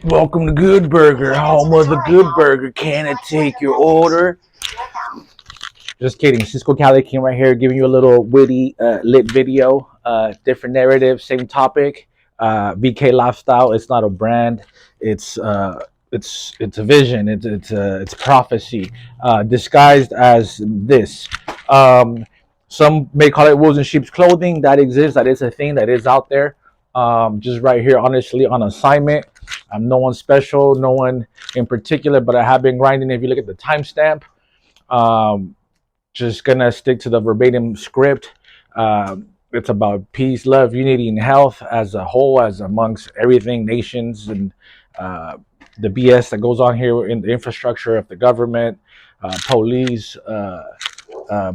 Welcome to Good Burger, home of the Good Burger. Can I take your order? Just kidding. Cisco Cali came right here, giving you a little witty, lit video. Different narrative, same topic. VK lifestyle. It's not a brand. It's a vision. It's prophecy, disguised as this. Um, some may call it wolves in sheep's clothing. That exists. That is a thing. That is out there. Just right here, honestly, on assignment. I'm no one special, no one in particular, but I have been grinding. If you look at the timestamp, um, just gonna stick to the verbatim script. It's about peace, love, unity, and health as a whole, as amongst everything, nations, and uh, the BS that goes on here in the infrastructure of the government, police,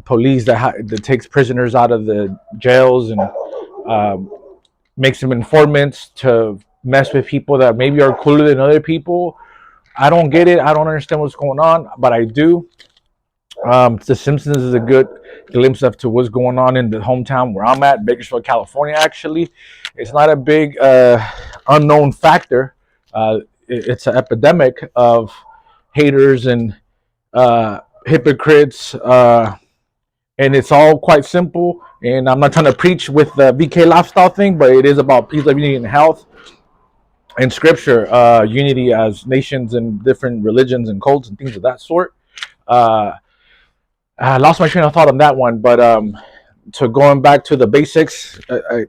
police that takes prisoners out of the jails and um, makes them informants to mess with people that maybe are cooler than other people. I don't get it. I don't understand what's going on, but I do. The Simpsons is a good glimpse of to what's going on in the hometown where I'm at, Bakersfield, California. Actually, it's not a big unknown factor. It's an epidemic of haters and hypocrites, and it's all quite simple. And I'm not trying to preach with the VK lifestyle thing, but it is about peace, love, unity, and health. In Scripture, unity as nations and different religions and cults and things of that sort. Uh, I lost my train of thought on that one, but to going back to the basics,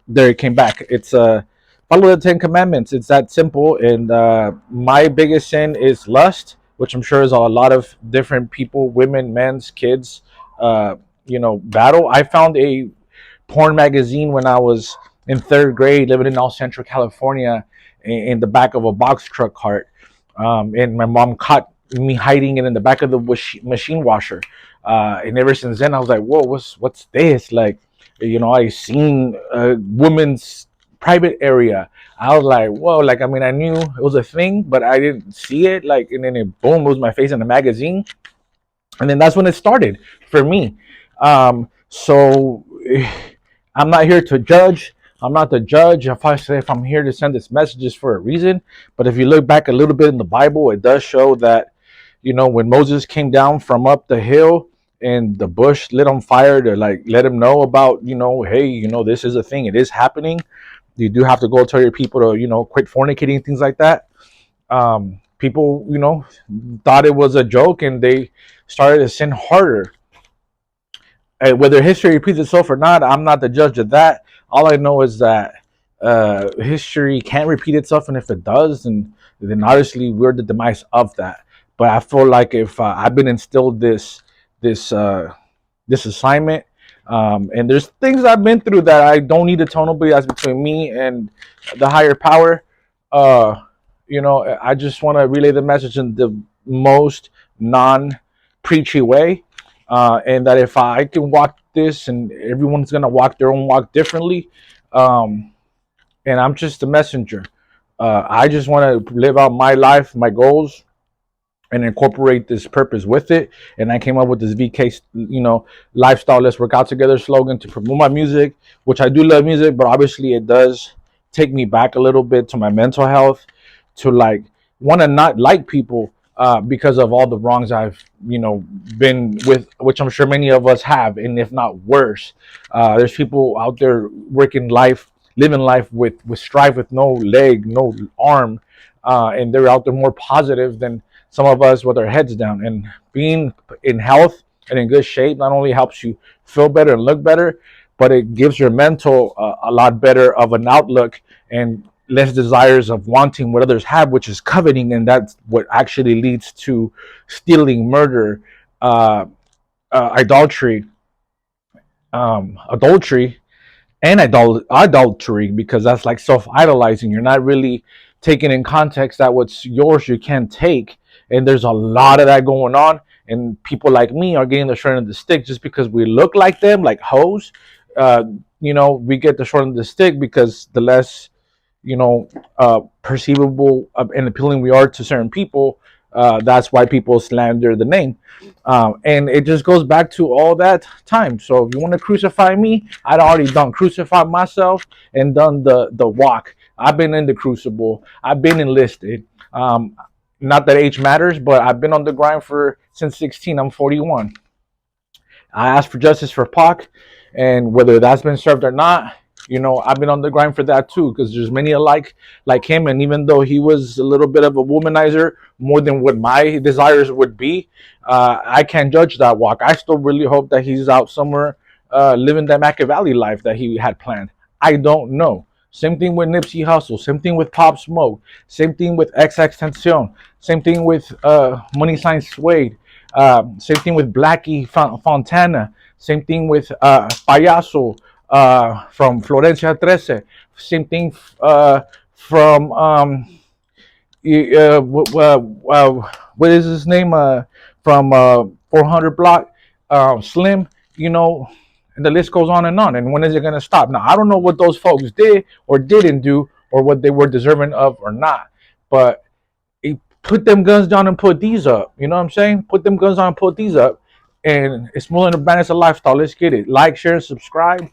there it came back. It's follow the Ten Commandments. It's that simple. And my biggest sin is lust, which I'm sure is a lot of different people, women, men's, kids, battle. I found a porn magazine when I was in third grade, living in all Central California, in the back of a box truck cart, and my mom caught me hiding it in the back of the machine washer. And ever since then, I was like, "Whoa, what's this?" Like, I seen a woman's private area. I was like, "Whoa!" Like, I mean, I knew it was a thing, but I didn't see it. Like, and then it boom, it was my face in the magazine, and then that's when it started for me. So I'm not here to judge. I'm not the judge. If I'm here to send this messages for a reason, but if you look back a little bit in the Bible, it does show that, when Moses came down from up the hill and the bush lit on fire to like let him know about, hey, this is a thing. It is happening. You do have to go tell your people to, quit fornicating, things like that. People, thought it was a joke and they started to sin harder. Whether history repeats itself or not, I'm not the judge of that. All I know is that history can't repeat itself, and if it does, then obviously we're the demise of that. But I feel like if I've been instilled this assignment, and there's things I've been through that I don't need to tell nobody. That's between me and the higher power. I just want to relay the message in the most non-preachy way. And that if I can walk this and everyone's going to walk their own walk differently, and I'm just a messenger. I just want to live out my life, my goals, and incorporate this purpose with it. And I came up with this VK, lifestyle, let's work out together slogan to promote my music, which I do love music, but obviously it does take me back a little bit to my mental health, to like want to not like people because of all the wrongs I've, been with, which I'm sure many of us have, and if not worse. There's people out there living life with strife, with no leg, no arm, and they're out there more positive than some of us with our heads down. And being in health and in good shape not only helps you feel better and look better, but it gives your mental a lot better of an outlook and less desires of wanting what others have, which is coveting, and that's what actually leads to stealing, murder, idolatry, adultery, and idolatry, because that's like self-idolizing. You're not really taking in context that what's yours you can't take, and there's a lot of that going on. And people like me are getting the short end of the stick just because we look like them, like hoes. We get the short end of the stick because the less perceivable and appealing we are to certain people, That's why people slander the name. And it just goes back to all that time. So if you want to crucify me, I'd already done crucified myself and done the walk. I've been in the crucible. I've been enlisted. Not that age matters, but I've been on the grind for since 16. I'm 41. I asked for justice for Pac, and whether that's been served or not, I've been on the grind for that too, because there's many alike like him, and even though he was a little bit of a womanizer, more than what my desires would be, I can't judge that walk. I still really hope that he's out somewhere living that Machiavelli life that he had planned. I don't know. Same thing with Nipsey Hussle. Same thing with Pop Smoke. Same thing with XXXTentacion. Same thing with Money Sign Suede. Same thing with Blackie Fontana. Same thing with Payaso from Florencia 13. Same thing from what is his name? From 400 Block, Slim. And the list goes on and on. And when is it going to stop? Now, I don't know what those folks did or didn't do, or what they were deserving of or not. But put them guns down and put these up. You know what I'm saying? Put them guns down and put these up. And it's more than a balance of lifestyle. Let's get it. Like, share, and subscribe.